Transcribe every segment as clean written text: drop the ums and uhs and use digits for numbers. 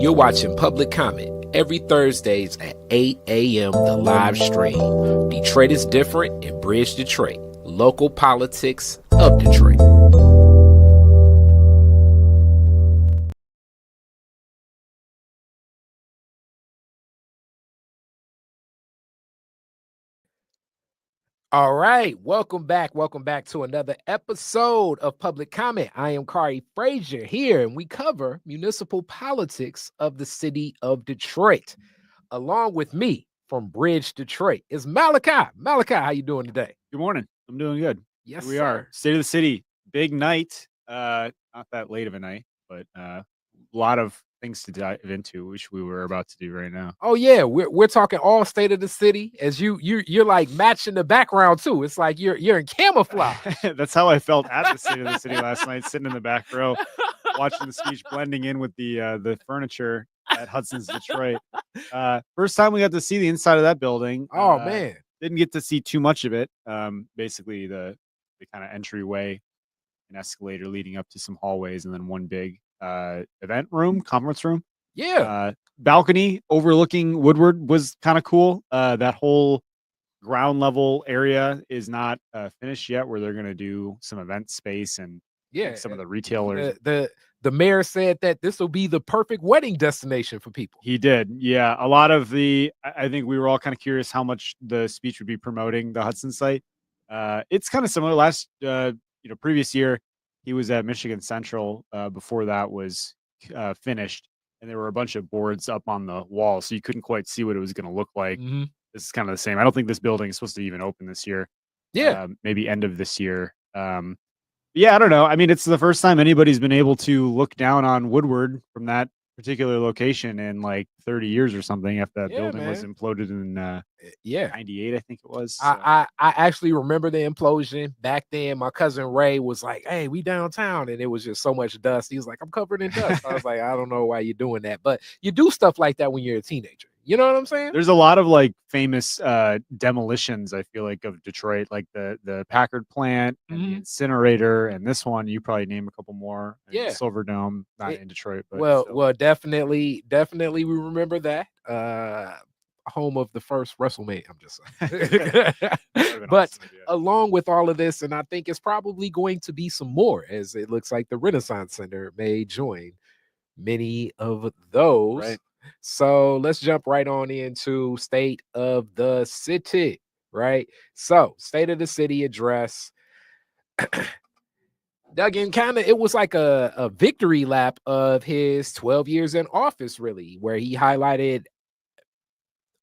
You're watching Public Comment every Thursdays at 8 a.m. The live stream. Detroit is different and Bridge Detroit. Local politics of Detroit. All right, welcome back. Welcome back to another episode of Public Comment. I am Khary Frazier here, and we cover municipal politics of the city of Detroit. Along with me from Bridge Detroit is Malachi. Malachi, how you doing today? Good morning. I'm doing good. Yes, Here we sir. are. State of the city. Big night. Not that late of a night, but a lot of things to dive into, which we were about to do right now. Oh yeah, we're talking all state of the city. As you're like matching the background too. It's like you're in camouflage. That's how I felt at the state of the city last night, sitting in the back row, watching the speech, blending in with the furniture at Hudson's Detroit. First time we got to see the inside of that building. Oh man. Didn't get to see too much of it. Basically the kind of entryway, an escalator leading up to some hallways, and then one big event room, conference room. Yeah. Balcony overlooking Woodward was kind of cool. That whole ground level area is not finished yet, where they're going to do some event space and some of the retailers. The mayor said that this will be the perfect wedding destination for people. He did. Yeah. A lot of I think we were all kind of curious how much the speech would be promoting the Hudson site. It's kind of similar. Last, previous year, he was at Michigan Central before that was finished, and there were a bunch of boards up on the wall, so you couldn't quite see what it was going to look like. Mm-hmm. This is kind of the same. I don't think this building is supposed to even open this year. Yeah. Maybe end of this year. Yeah, I don't know. I mean, it's the first time anybody's been able to look down on Woodward from that particular location in like 30 years or something, after that building was imploded in 98, I think it was. So. I actually remember the implosion back then. My cousin Ray was like, "Hey, we downtown," and it was just so much dust. He was like, "I'm covered in dust." I was like, "I don't know why you're doing that," but you do stuff like that when you're a teenager. You know what I'm saying? There's a lot of like famous demolitions, I feel like, of Detroit, like the Packard plant and the incinerator, and this one. You probably name a couple more. Yeah, Silver Dome, not in Detroit, but well, definitely, we remember that. Home of the first WrestleMania. I'm just saying. But awesome, along with all of this, and I think it's probably going to be some more, as it looks like the Renaissance Center may join many of those. Right. So let's jump right on into state of the city, right? So state of the city address. Duggan it was like a victory lap of his 12 years in office, really, where he highlighted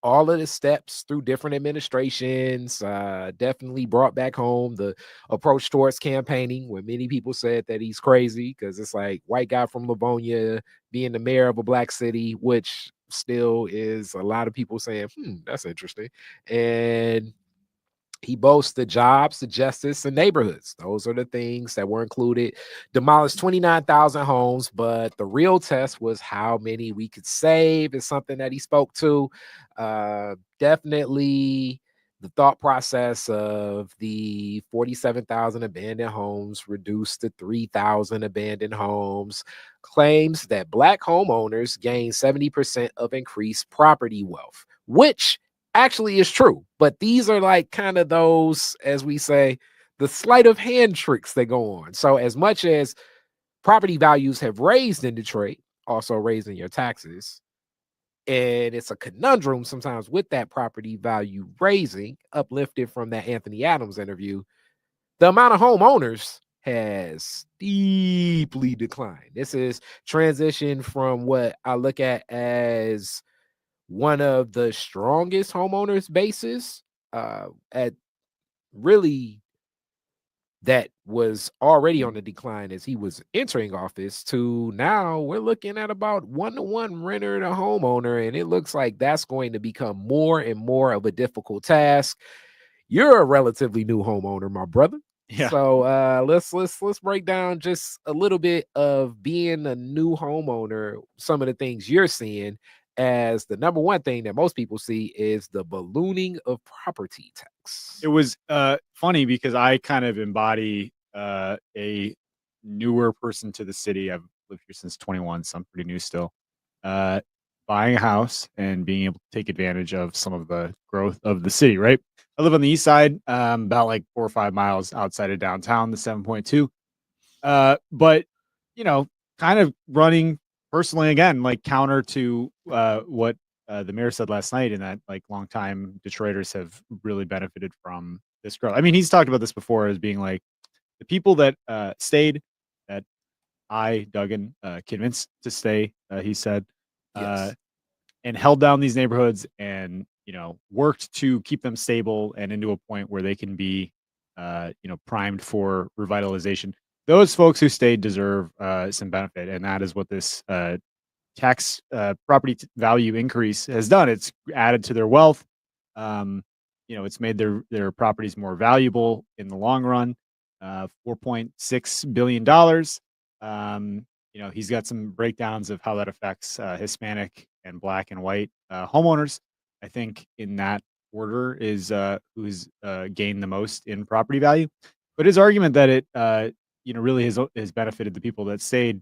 all of the steps through different administrations, definitely brought back home the approach towards campaigning, where many people said that he's crazy because it's like white guy from Livonia being the mayor of a black city, which still is a lot of people saying, that's interesting. And he boasts the jobs, the justice, and neighborhoods. Those are the things that were included. Demolished 29,000 homes, but the real test was how many we could save is something that he spoke to. Definitely the thought process of the 47,000 abandoned homes reduced to 3,000 abandoned homes. Claims that Black homeowners gain 70% of increased property wealth, which actually is true, but these are like kind of those, as we say, the sleight of hand tricks that go on. So as much as property values have raised in Detroit, also raising your taxes, and it's a conundrum sometimes with that property value raising, uplifted from that Anthony Adams interview, the amount of homeowners has deeply declined. This is transition from what I look at as one of the strongest homeowners bases at really that was already on the decline as he was entering office, to now we're looking at about 1-to-1 renter to homeowner, and it looks like that's going to become more and more of a difficult task. You're a relatively new homeowner, my brother. Yeah. So let's break down just a little bit of being a new homeowner, some of the things you're seeing, as the number one thing that most people see is the ballooning of property tax. It was funny because I kind of embody a newer person to the city. I've lived here since 21, so I'm pretty new still. uh, buying a house and being able to take advantage of some of the growth of the city, right? I live on the east side, about like 4 or 5 miles outside of downtown, the 7.2. But kind of running personally again, like counter to what the mayor said last night, in that like longtime Detroiters have really benefited from this growth. I mean, he's talked about this before as being like the people that stayed, that Duggan, convinced to stay, he said, uh, Yes. and held down these neighborhoods and, worked to keep them stable and into a point where they can be, primed for revitalization. Those folks who stayed deserve some benefit. And that is what this tax property value increase has done. It's added to their wealth. It's made their properties more valuable in the long run. $4.6 billion. He's got some breakdowns of how that affects Hispanic and Black and white homeowners. I think in that order is who's gained the most in property value. But his argument that it really has benefited the people that stayed.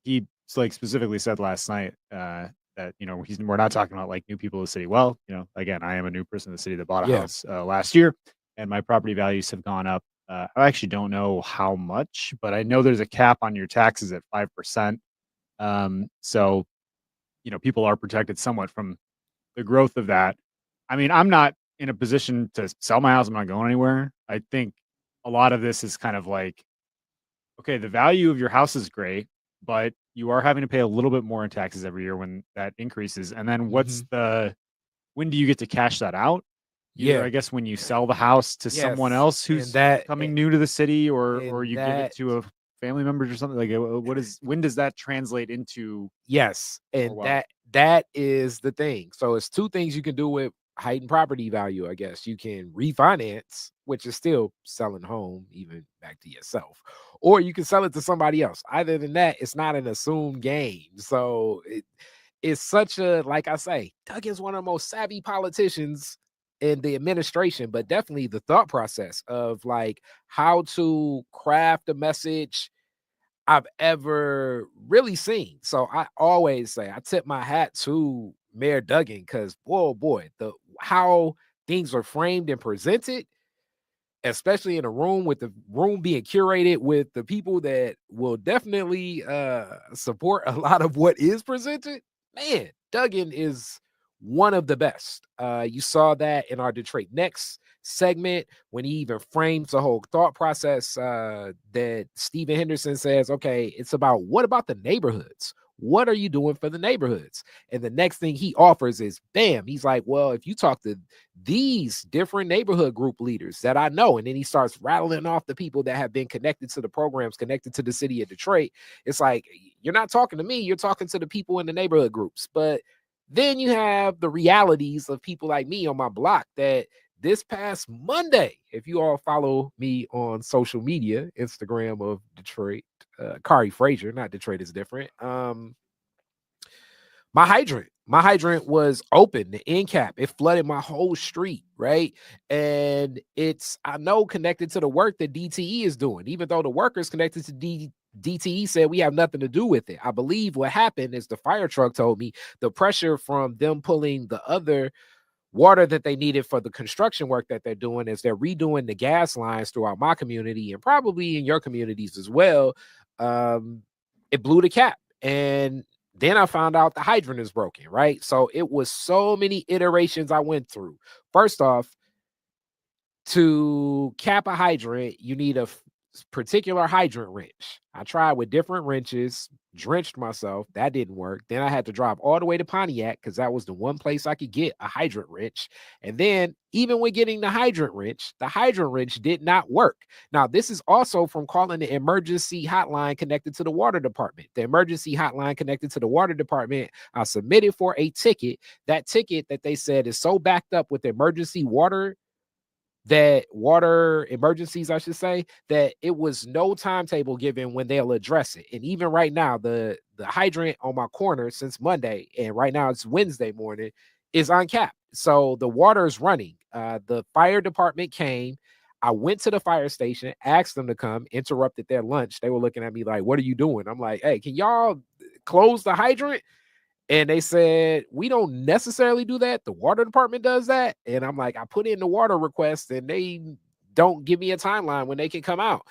He like specifically said last night that we're not talking about like new people in the city. Well, again, I am a new person in the city that bought a Yeah. house last year, and my property values have gone up. I actually don't know how much, but I know there's a cap on your taxes at 5%. So people are protected somewhat from the growth of that. I mean, I'm not in a position to sell my house. I'm not going anywhere. I think a lot of this is kind of like, okay, the value of your house is great, but you are having to pay a little bit more in taxes every year when that increases. And then Hmm. when do you get to cash that out? Either, Yeah. I guess, when you sell the house to someone Yes. else And who's that coming new to the city, or and you give it that to a family members or something. Like, when does that translate into yes, more and wealth? that is the thing. So it's two things you can do with heightened property value, I guess. You can refinance, which is still selling home even back to yourself, or you can sell it to somebody else. Either than that, it's not an assumed gain. So it's such a, like I say, Duggan's one of the most savvy politicians in the administration, but definitely the thought process of like how to craft a message I've ever really seen. So I always say I tip my hat to Mayor Duggan because boy, oh boy, the how things are framed and presented, especially in a room with the room being curated with the people that will definitely support a lot of what is presented. Man, Duggan is one of the best. You saw that in our Detroit Next segment when he even frames the whole thought process that Stephen Henderson says, okay, it's about what about the neighborhoods? What are you doing for the neighborhoods? And the next thing he offers is bam, he's like, well, if you talk to these different neighborhood group leaders that I know, and then he starts rattling off the people that have been connected to the programs, connected to the city of Detroit. It's like, you're not talking to me, you're talking to the people in the neighborhood groups. But then you have the realities of people like me on my block that this past Monday, if you all follow me on social media, Instagram of Detroit, Khary Frazier, not Detroit is different. My hydrant was open, the end cap. It flooded my whole street, right? And it's, I know, connected to the work that DTE is doing, even though the workers connected to DTE said we have nothing to do with it. I believe what happened is the fire truck told me the pressure from them pulling the other water that they needed for the construction work that they're doing as they're redoing the gas lines throughout my community and probably in your communities as well. Um, it blew the cap. And then I found out the hydrant is broken, right? So it was so many iterations I went through. First off, to cap a hydrant, you need a particular hydrant wrench. I tried with different wrenches, drenched myself. That didn't work. Then I had to drive all the way to Pontiac because that was the one place I could get a hydrant wrench. And then, even when getting the hydrant wrench did not work. Now, this is also from calling the emergency hotline connected to the water department. The emergency hotline connected to the water department, I submitted for a ticket. That ticket that they said is so backed up with the emergency water emergencies, I should say, that it was no timetable given when they'll address it. And even right now, the hydrant on my corner since Monday, and right now it's Wednesday morning, is uncapped. So the water is running. The fire department came. I went to the fire station, asked them to come, interrupted their lunch. They were looking at me like, "What are you doing?" I'm like, "Hey, can y'all close the hydrant?" And they said, we don't necessarily do that. The water department does that. And I'm like, I put in the water request and they don't give me a timeline when they can come out.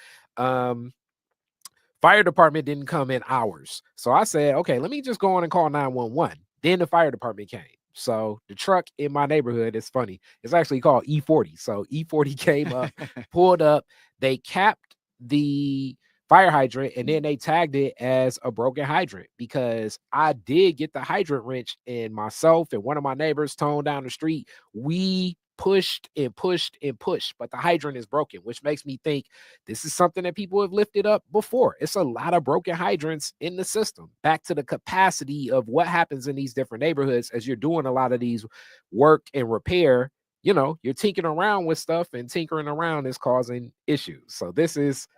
Fire department didn't come in hours. So I said, okay, let me just go on and call 911. Then the fire department came. So the truck in my neighborhood, it's funny. It's actually called E40. So E40 came up, pulled up. They capped the fire hydrant and then they tagged it as a broken hydrant because I did get the hydrant wrench and myself and one of my neighbors toned down the street. We pushed and pushed and pushed, but the hydrant is broken, which makes me think this is something that people have lifted up before. It's a lot of broken hydrants in the system. Back to the capacity of what happens in these different neighborhoods as you're doing a lot of these work and repair. You're tinkering around with stuff, and tinkering around is causing issues. So this is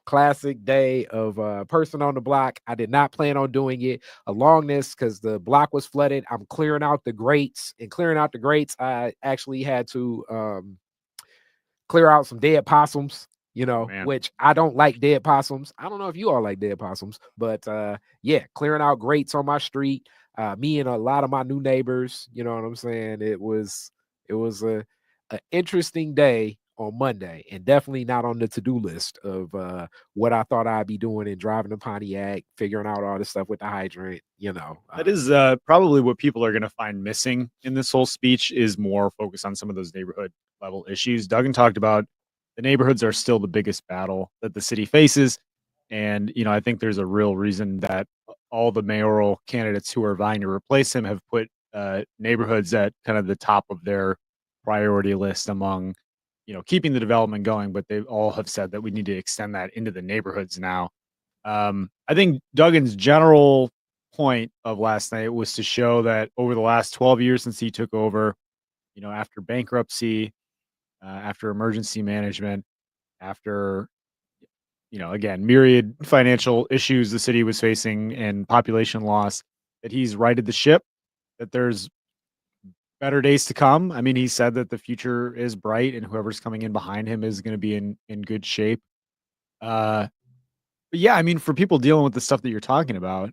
classic day of person on the block. I did not plan on doing it along this because the block was flooded. I'm clearing out the grates, and clearing out the grates, I actually had to clear out some dead possums, which I don't like dead possums. I don't know if you all like dead possums, but yeah, clearing out grates on my street. Me and a lot of my new neighbors, you know what I'm saying? It was a interesting day on Monday, and definitely not on the to-do list of what I thought I'd be doing in driving to Pontiac, figuring out all this stuff with the hydrant, That is probably what people are going to find missing in this whole speech is more focus on some of those neighborhood level issues. Duggan talked about the neighborhoods are still the biggest battle that the city faces. And, I think there's a real reason that all the mayoral candidates who are vying to replace him have put neighborhoods at kind of the top of their priority list among, keeping the development going. But they all have said that we need to extend that into the neighborhoods now. I think Duggan's general point of last night was to show that over the last 12 years since he took over, after bankruptcy, after emergency management, after, again, myriad financial issues the city was facing and population loss, that he's righted the ship, that there's better days to come. I mean, he said that the future is bright and whoever's coming in behind him is going to be in good shape. But yeah, I mean, for people dealing with the stuff that you're talking about,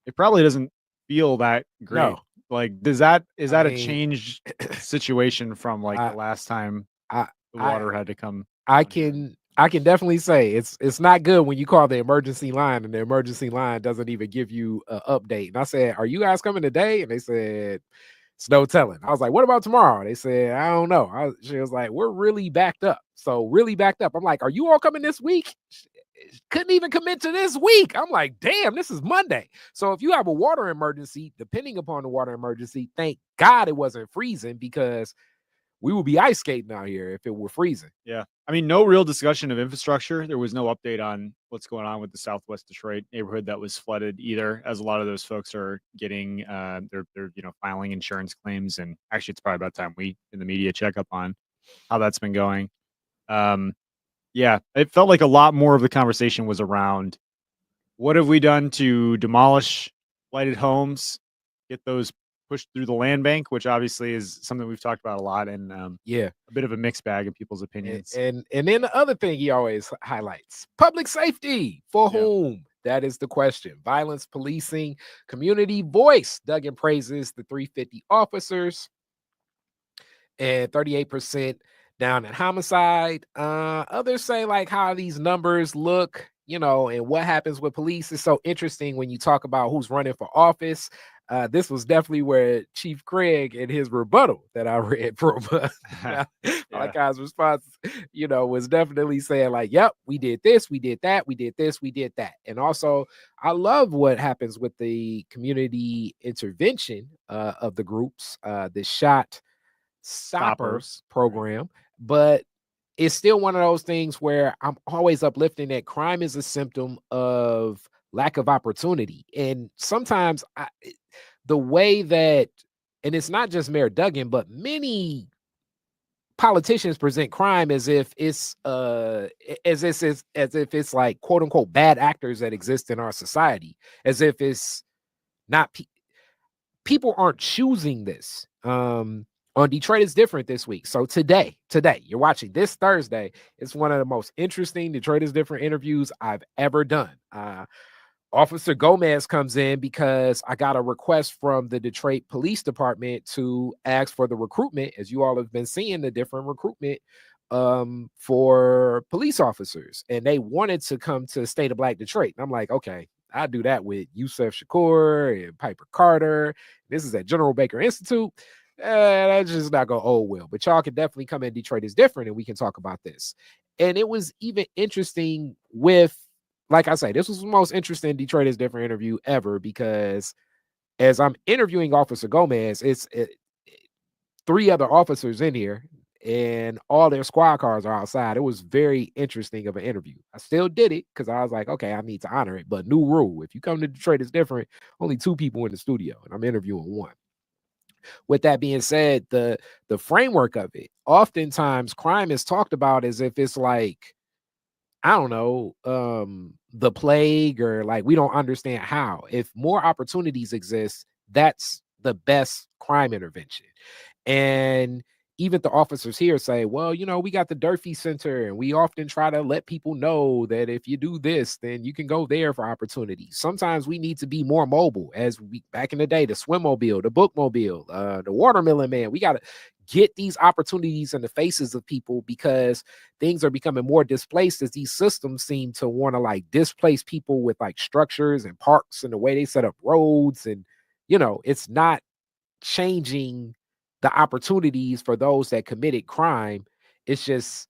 it probably doesn't feel that great. No. Like, is that a changed situation from the last time the water had to come? I can definitely say it's not good when you call the emergency line and the emergency line doesn't even give you an update. And I said, "Are you guys coming today?" And they said, "It's no telling." I was like, "What about tomorrow?" They said, "I don't know." She was like, "We're really backed up." So really backed up. I'm like, "Are you all coming this week?" Couldn't even commit to this week. I'm like, damn, this is Monday. So if you have a water emergency, depending upon the water emergency, thank God it wasn't freezing because we would be ice skating out here if it were freezing. Yeah. I mean, no real discussion of infrastructure. There was no update on what's going on with the Southwest Detroit neighborhood that was flooded either, as a lot of those folks are getting they're filing insurance claims. And actually it's probably about time we in the media check up on how that's been going. Yeah, it felt like a lot more of the conversation was around what have we done to demolish blighted homes, get those pushed through the land bank, which obviously is something we've talked about a lot, and a bit of a mixed bag of people's opinions. And then the other thing he always highlights: public safety for whom? That is the question. Violence, policing, community voice. Duggan praises the 350 officers and 38% down in homicide. Others say how these numbers look, and what happens with police is so interesting when you talk about who's running for office. This was definitely where Chief Craig in his rebuttal that I read from Malachi's response, was definitely saying yep, we did this, we did that, we did this, we did that. And also, I love what happens with the community intervention of the groups, the Shot Stoppers program, but it's still one of those things where I'm always uplifting that crime is a symptom of lack of opportunity. And sometimes the way that, and it's not just Mayor Duggan, but many politicians present crime as if it's like quote unquote bad actors that exist in our society, as if it's not people aren't choosing this. On Detroit is different this week. So today, you're watching this Thursday. It's one of the most interesting Detroit is different interviews I've ever done. Officer Gomez comes in because I got a request from the Detroit Police Department to ask for the recruitment, as you all have been seeing the different recruitment for police officers, and they wanted to come to State of Black Detroit. And I'm like, okay, I do that with Yusef Shakur and Piper Carter. This is at General Baker Institute. That's just not gonna hold well. But y'all can definitely come in. Detroit is different, and we can talk about this. And it was even interesting with, like I say, this was the most interesting Detroit is different interview ever, because as I'm interviewing Officer Gomez, it's three other officers in here and all their squad cars are outside. It was very interesting of an interview. I still did it because I was like, okay, I need to honor it. But new rule, if you come to Detroit, it's different. Only two people in the studio, and I'm interviewing one. With that being said, the framework of it, oftentimes crime is talked about as if it's like, I don't know, the plague, or like we don't understand how. If more opportunities exist, that's the best crime intervention. And even the officers here say, well, we got the Durfee Center, and we often try to let people know that if you do this, then you can go there for opportunities. Sometimes we need to be more mobile, as we back in the day, the swimmobile, the bookmobile, the watermelon man. We got to get these opportunities in the faces of people, because things are becoming more displaced as these systems seem to want to like displace people with like structures and parks and the way they set up roads. And it's not changing the opportunities for those that committed crime. It's just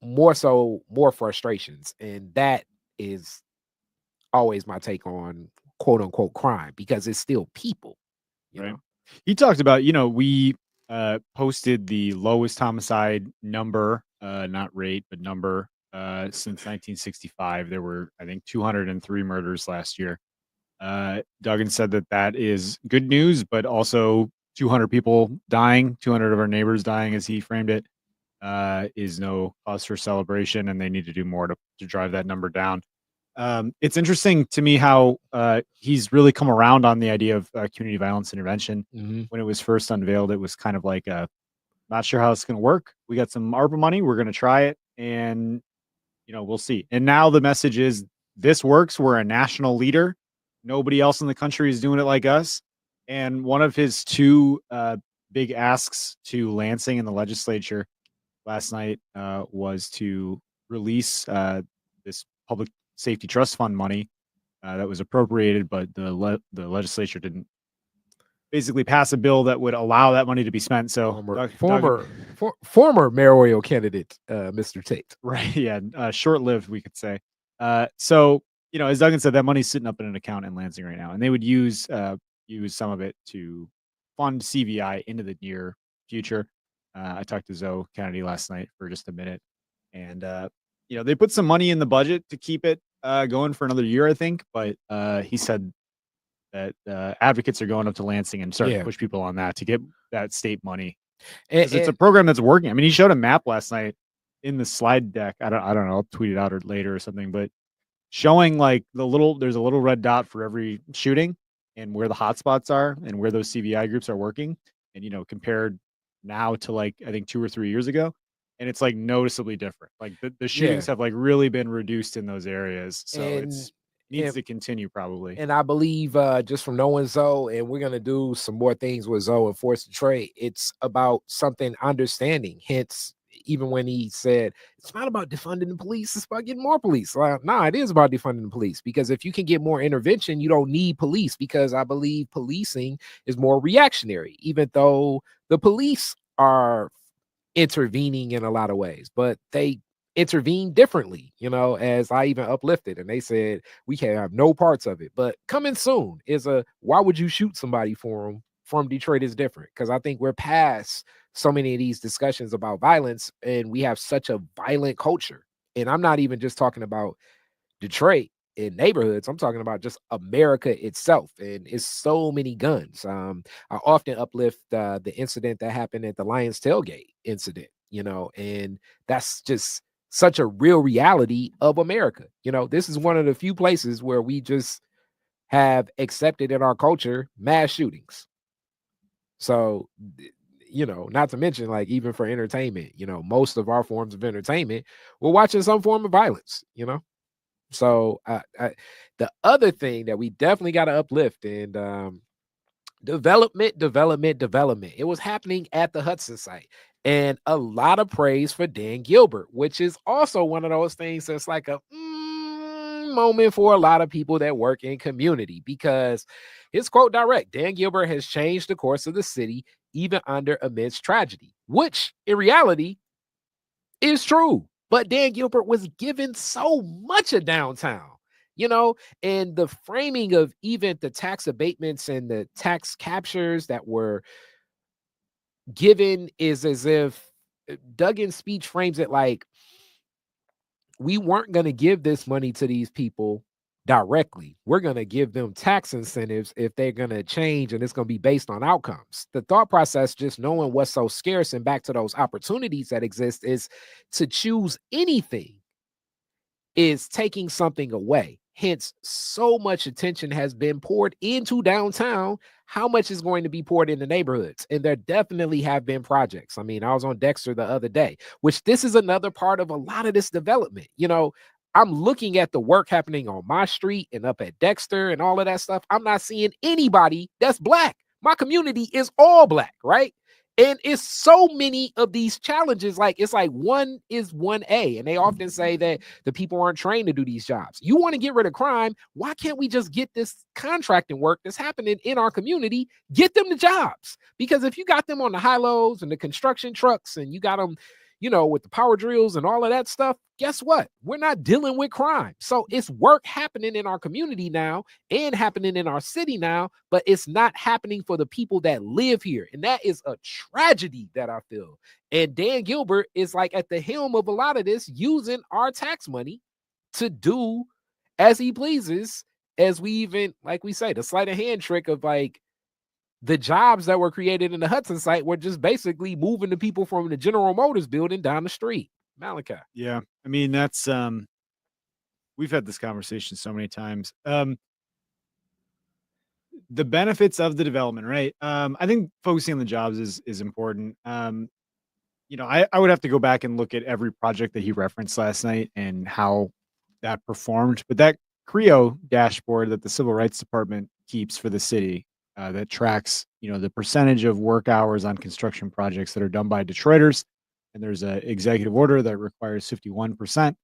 more frustrations. And that is always my take on quote unquote crime, because it's still people, you Right. know. He talked about, we posted the lowest homicide number, not rate, but number, since 1965. There were, I think, 203 murders last year. Duggan said that is good news, but also 200 people dying, 200 of our neighbors dying, as he framed it, is no cause for celebration, and they need to do more to drive that number down. It's interesting to me how he's really come around on the idea of community violence intervention. Mm-hmm. When it was first unveiled, it was kind of like, not sure how it's going to work. We got some ARPA money. We're going to try it, and we'll see. And now the message is, this works. We're a national leader. Nobody else in the country is doing it like us. And one of his two big asks to Lansing and the legislature last night was to release this public safety trust fund money that was appropriated, but the legislature didn't basically pass a bill that would allow that money to be spent. So former mayoral candidate, Mr. Tate. Right. Yeah. Short-lived, we could say. So, as Duggan said, that money's sitting up in an account in Lansing right now, and they would use some of it to fund CVI into the near future. I talked to Zoe Kennedy last night for just a minute, and they put some money in the budget to keep it going for another year, I think. But he said that advocates are going up to Lansing and starting to push people on that to get that state money, because it's a program that's working. I mean, he showed a map last night in the slide deck. I don't know. I'll tweet it out or later or something, but showing like there's a little red dot for every shooting and where the hotspots are and where those CVI groups are working. And, compared now to like, I think 2 or 3 years ago. And it's like noticeably different. Like the shootings have like really been reduced in those areas. So it needs to continue probably. And I believe just from knowing Zoe, and we're going to do some more things with Zoe and Force Detroit, it's about something understanding. Hence, even when he said, it's not about defunding the police, it's about getting more police. Nah, it is about defunding the police, because if you can get more intervention, you don't need police, because I believe policing is more reactionary, even though the police are intervening in a lot of ways, but they intervene differently, as I even uplifted, and they said we can have no parts of it. But coming soon is why would you shoot somebody for them from Detroit is different, because I think we're past so many of these discussions about violence, and we have such a violent culture. And I'm not even just talking about Detroit in neighborhoods. I'm talking about just America itself, and it's so many guns. I often uplift the incident that happened at the Lions tailgate incident, and that's just such a real reality of America. This is one of the few places where we just have accepted in our culture mass shootings. So, not to mention, like, even for entertainment, most of our forms of entertainment, we're watching some form of violence. So the other thing that we definitely got to uplift and development. It was happening at the Hudson site. And a lot of praise for Dan Gilbert, which is also one of those things that's like a moment for a lot of people that work in community, because his quote direct: Dan Gilbert has changed the course of the city, even under immense tragedy, which in reality is true. But Dan Gilbert was given so much of downtown, you know, and the framing of even the tax abatements and the tax captures that were given is as if Duggan's speech frames it like we weren't going to give this money to these people directly. We're going to give them tax incentives if they're going to change, and it's going to be based on outcomes. The thought process, just knowing what's so scarce and back to those opportunities that exist, is to choose anything is taking something away. Hence, so much attention has been poured into downtown. How much is going to be poured in the neighborhoods? And there definitely have been projects. I mean, I was on Dexter the other day, which this is another part of a lot of this development. You know, I'm looking at the work happening on my street and up at Dexter and all of that stuff. I'm not seeing anybody that's black. My community is all black, right? And it's so many of these challenges. Like, it's like one is 1A. And they often say that the people aren't trained to do these jobs. You want to get rid of crime. Why can't we just get this contracting work that's happening in our community, get them the jobs? Because if you got them on the high lows and the construction trucks and you got them, you know, with the power drills and all of that stuff, guess what? We're not dealing with crime. So it's work happening in our community now and happening in our city now, but it's not happening for the people that live here. And that is a tragedy that I feel. And Dan Gilbert is like at the helm of a lot of this, using our tax money to do as he pleases, as we even, like we say, the sleight of hand trick of like, the jobs that were created in the Hudson site were just basically moving the people from the General Motors building down the street. Malachi. Yeah. I mean, that's we've had this conversation so many times. The benefits of the development, right? I think focusing on the jobs is important. You know, I would have to go back and look at every project that he referenced last night and how that performed. But that Creo dashboard that the Civil Rights Department keeps for the city, that tracks, you know, the percentage of work hours on construction projects that are done by Detroiters, and there's an executive order that requires 51%.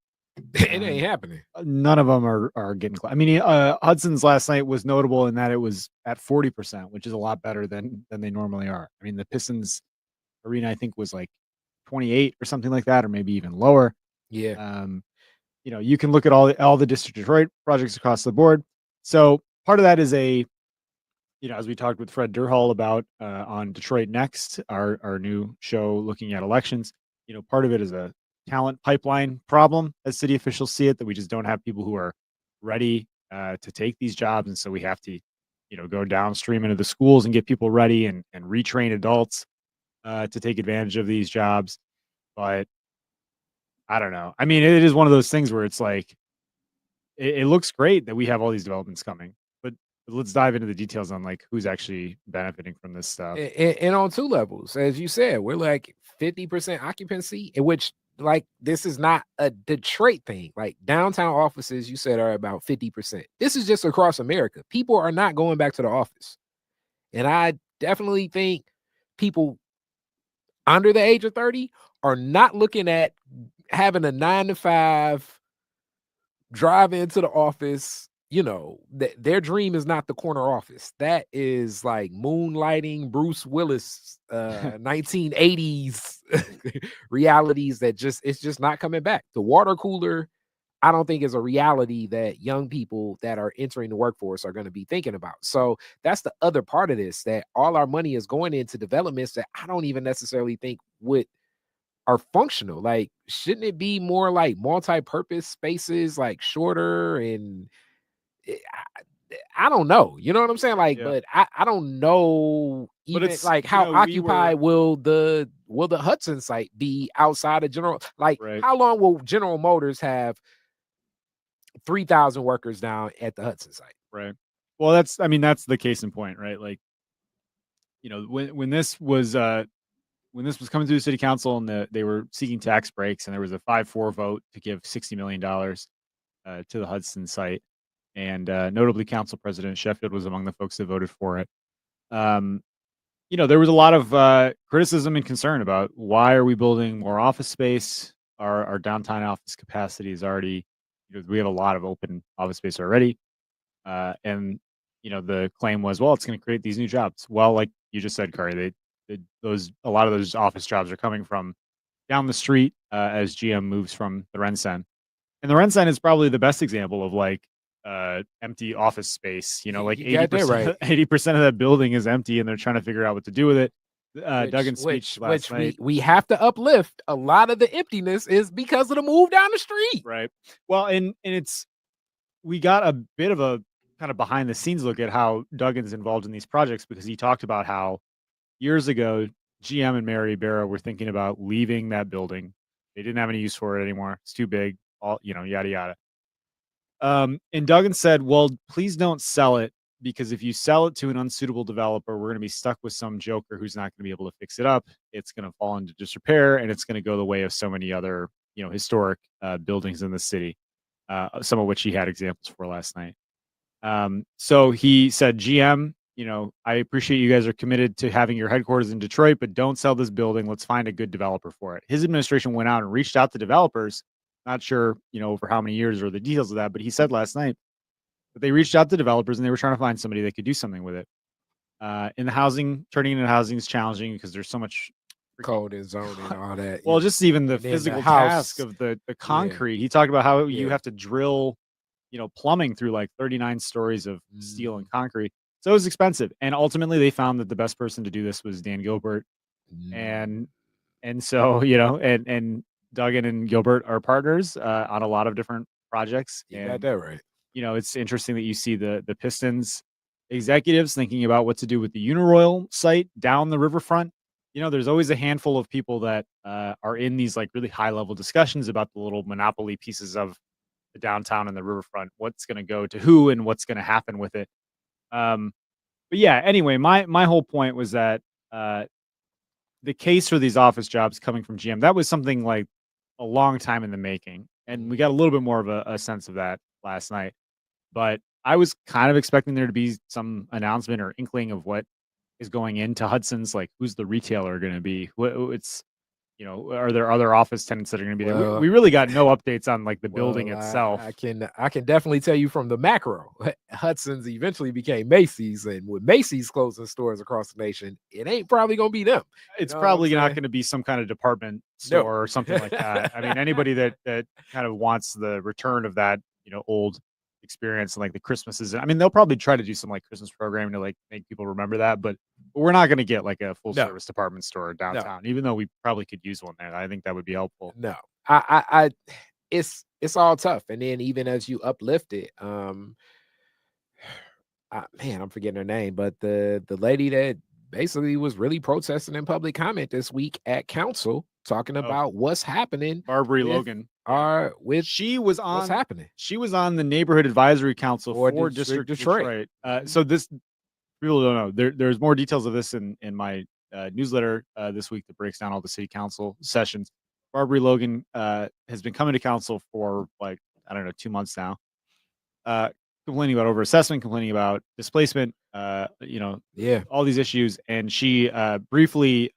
It ain't happening. None of them are getting close. I mean, Hudson's last night was notable in that it was at 40%, which is a lot better than they normally are. I mean, the Pistons arena, I think, was like 28 or something like that, or maybe even lower. Yeah. You know, you can look at all the District Detroit projects across the board. So part of that is you know, as we talked with Fred Durhall about on Detroit Next, our new show looking at elections, you know, part of it is a talent pipeline problem as city officials see it, that we just don't have people who are ready to take these jobs. And so we have to, you know, go downstream into the schools and get people ready and retrain adults to take advantage of these jobs. But I don't know. I mean, it is one of those things where it's like, it looks great that we have all these developments coming, but let's dive into the details on like who's actually benefiting from this stuff. And on two levels, as you said, we're like 50% occupancy, in which, like, this is not a Detroit thing. Like, downtown offices, you said, are about 50%. This is just across America. People are not going back to the office. And I definitely think people under the age of 30 are not looking at having a 9 to 5, drive into the office. You know, their dream is not the corner office. That is like moonlighting Bruce Willis 1980s realities that it's just not coming back. The water cooler, I don't think, is a reality that young people that are entering the workforce are going to be thinking about. So that's the other part of this, that all our money is going into developments that I don't even necessarily think are functional. Like, shouldn't it be more like multi-purpose spaces, like shorter and I don't know. You know what I'm saying? Like, Yeah. but I don't know But even it's, like you how know, occupied will the Hudson site be outside of General? Like, right. how long will General Motors have 3,000 workers down at the Hudson site? Right. Well, that's the case in point, right? Like, you know, when this was coming through the city council and they were seeking tax breaks and there was a 5-4 vote to give $60 million to the Hudson site, and notably, Council President Sheffield was among the folks that voted for it. Um, there was a lot of criticism and concern about why are we building more office space? Our downtown office capacity is already, we have a lot of open office space already, and the claim was, well, it's going to create these new jobs. Well, like you just said, Khary, a lot of those office jobs are coming from down the street as GM moves from the Rensen. And the Rensen is probably the best example of like empty office space. Like You got that 80%, right. 80% of that building is empty, and they're trying to figure out what to do with it. Duggan's speech last night, we have to uplift. A lot of the emptiness is because of the move down the street. right? Well, and we got a bit of a kind of behind the scenes look at how Duggan's involved in these projects, because he talked about how years ago GM and Mary Barrett were thinking about leaving that building. They didn't have any use for it anymore. It's too big. All yada yada. And Duggan said, "Well, please don't sell it, because if you sell it to an unsuitable developer, we're going to be stuck with some joker who's not going to be able to fix it up. It's going to fall into disrepair, and it's going to go the way of so many other, historic buildings in the city, some of which he had examples for last night." So he said, "GM, I appreciate you guys are committed to having your headquarters in Detroit, but don't sell this building. Let's find a good developer for it." His administration went out and reached out to developers. Not sure, for how many years or the details of that, but he said last night that they reached out to developers and they were trying to find somebody that could do something with it. In the housing, turning into housing is challenging because there's so much Code and zoning and all that. well, just even the And then the physical house. task of the concrete. He talked about how you Yeah. have to drill, plumbing through like 39 stories of steel Mm. and concrete. So it was expensive. And ultimately they found that the best person to do this was Dan Gilbert. And so, and Duggan and Gilbert are partners on a lot of different projects. You And got that right. it's interesting that you see the Pistons executives thinking about what to do with the Uniroyal site down the riverfront. There's always a handful of people that are in these like really high level discussions about the little monopoly pieces of the downtown and the riverfront, what's going to go to who and what's going to happen with it. But yeah, anyway, my whole point was that the case for these office jobs coming from GM, that was something like a long time in the making. And we got a little bit more of a sense of that last night. But I was kind of expecting there to be some announcement or inkling of what is going into Hudson's, like who's the retailer going to be? It's, are there other office tenants that are going to be there? Well- We really got no updates on like the building Well, itself. I can definitely tell you from the macro. Hudson's eventually became Macy's, and with Macy's closing stores across the nation, it ain't probably gonna be them. It's know what I'm probably not saying? going to be some kind of department No. store or something like that. I mean, anybody that kind of wants the return of that, old experience and like the Christmases. I mean, they'll probably try to do some like Christmas programming to like make people remember that, but we're not going to get like a full No. service department store downtown, even though we probably could use one there. I think that would be helpful. No, I it's all tough. And then even as you uplift it, man, I'm forgetting her name, but the lady that basically was really protesting in public comment this week at council, talking about what's happening. Barbary with Logan. with She was on what's happening. She was on the neighborhood advisory council For for District District Detroit. Detroit. So this people don't know. There's more details of this in my newsletter this week that breaks down all the city council sessions. Barbary Logan has been coming to council for like, I don't know, 2 months now, complaining about overassessment, complaining about displacement, Yeah. all these issues. And she briefly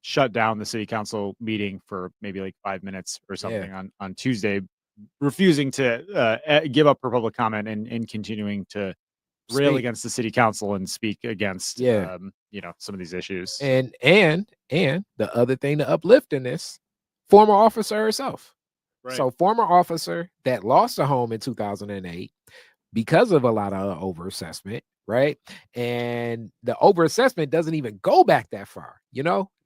shut down the city council meeting for maybe like 5 minutes or something on Tuesday, refusing to give up her public comment and continuing to rail Speak. against the city council and speak against some of these issues. And the other thing to uplift in this, former officer herself. Right. So former officer that lost a home in 2008 because of a lot of overassessment, right? And the overassessment doesn't even go back that far.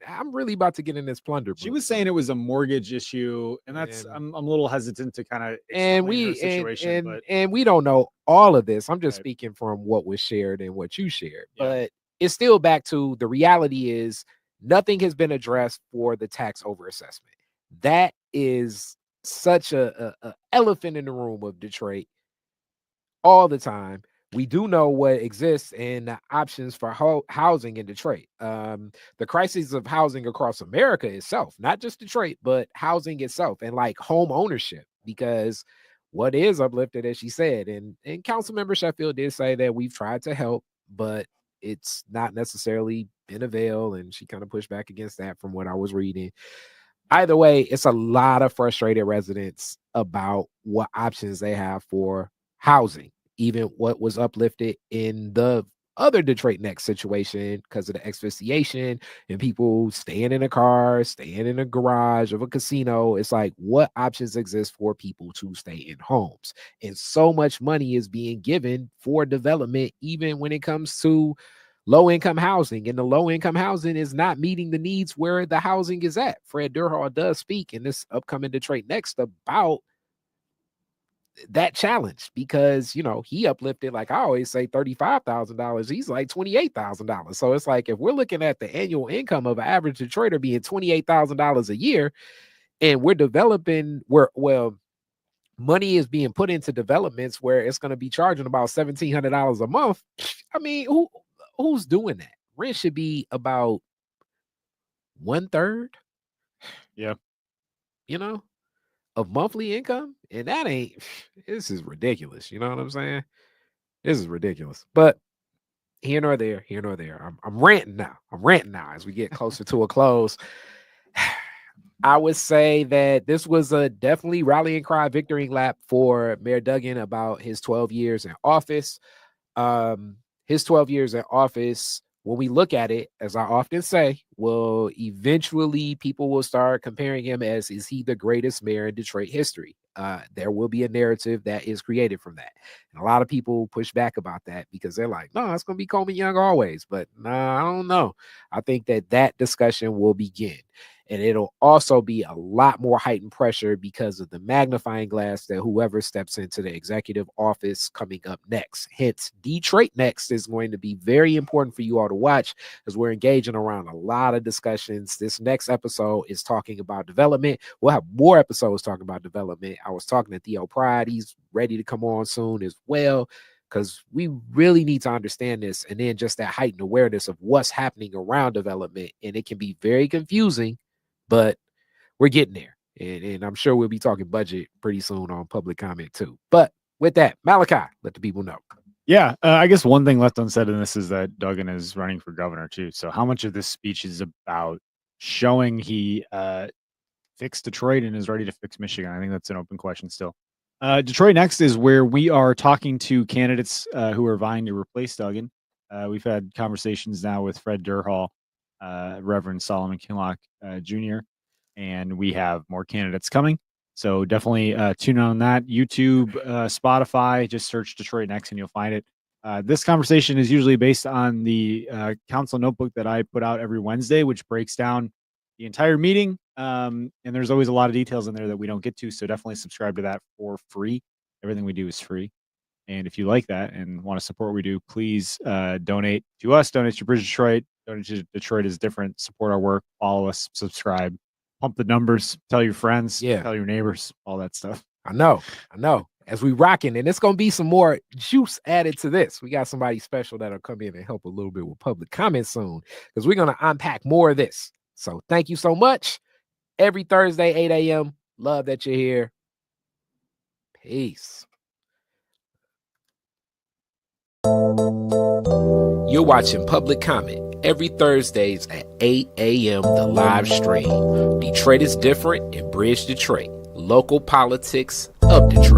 I'm really about to get in this plunder. She was saying it was a mortgage issue, and that's I'm a little hesitant to kind of and we don't know all of this. I'm just speaking from what was shared and what you shared. But it's still back to the reality is nothing has been addressed for the tax overassessment. That is such a elephant in the room of Detroit all the time. We do know what exists in the options for housing in Detroit. The crisis of housing across America itself, not just Detroit, but housing itself and like home ownership, because what is uplifted, as she said. And Councilmember Sheffield did say that we've tried to help, but it's not necessarily been avail. And she kind of pushed back against that from what I was reading. Either way, it's a lot of frustrated residents about what options they have for housing, even what was uplifted in the other Detroit Next situation because of the asphyxiation and people staying in a car, staying in a garage of a casino. It's like, what options exist for people to stay in homes? And so much money is being given for development, even when it comes to low income housing, and the low income housing is not meeting the needs where the housing is at. Fred Durhal does speak in this upcoming Detroit Next about that challenge because, you know, he uplifted, like I always say, $35,000. He's like $28,000. So it's like, if we're looking at the annual income of an average Detroiter being $28,000 a year, and we're developing where, well, money is being put into developments where it's going to be charging about $1,700 a month. I mean, who's doing that? Rent should be about 1/3, Yeah. you know, of monthly income. And that ain't, this is ridiculous. You know what I'm saying? This is ridiculous. But here nor there, here nor there. I'm ranting now. I'm ranting now as we get closer to a close. I would say that this was a definitely rallying cry victory lap for Mayor Duggan about his 12 years in office. His 12 years in office, when we look at it, as I often say, will eventually people will start comparing him as, is he the greatest mayor in Detroit history? There will be a narrative that is created from that. And a lot of people push back about that because they're like, no, it's going to be Coleman Young always. But nah, I don't know. I think that discussion will begin. And it'll also be a lot more heightened pressure because of the magnifying glass that whoever steps into the executive office coming up next. Hence, Detroit Next is going to be very important for you all to watch as we're engaging around a lot of discussions. This next episode is talking about development. We'll have more episodes talking about development. I was talking to Theo Pride. He's ready to come on soon as well, because we really need to understand this, and then just that heightened awareness of what's happening around development. And it can be very confusing, but we're getting there. And I'm sure we'll be talking budget pretty soon on public comment too. But with that, Malachi, let the people know. Yeah, I guess one thing left unsaid in this is that Duggan is running for governor too. So how much of this speech is about showing he fixed Detroit and is ready to fix Michigan? I think that's an open question still. Detroit Next is where we are talking to candidates who are vying to replace Duggan. We've had conversations now with Fred Durhal, Reverend Solomon Kinlock Jr., and we have more candidates coming. So definitely tune in on that. YouTube, Spotify, just search Detroit Next and you'll find it. This conversation is usually based on the council notebook that I put out every Wednesday, which breaks down the entire meeting. And there's always a lot of details in there that we don't get to. So definitely subscribe to that for free. Everything we do is free. And if you like that and want to support what we do, please donate to us, donate to Bridge Detroit, donate to Detroit is Different, support our work, follow us, subscribe, pump the numbers, tell your friends, tell your neighbors, all that stuff. I know. As we rocking, and it's going to be some more juice added to this. We got somebody special that'll come in and help a little bit with public comment soon, because we're going to unpack more of this. So thank you so much. Every Thursday, 8 a.m. Love that you're here. Peace. You're watching Public Comment every Thursdays at 8 a.m. The live stream. Detroit is Different in Bridge Detroit. Local politics of Detroit.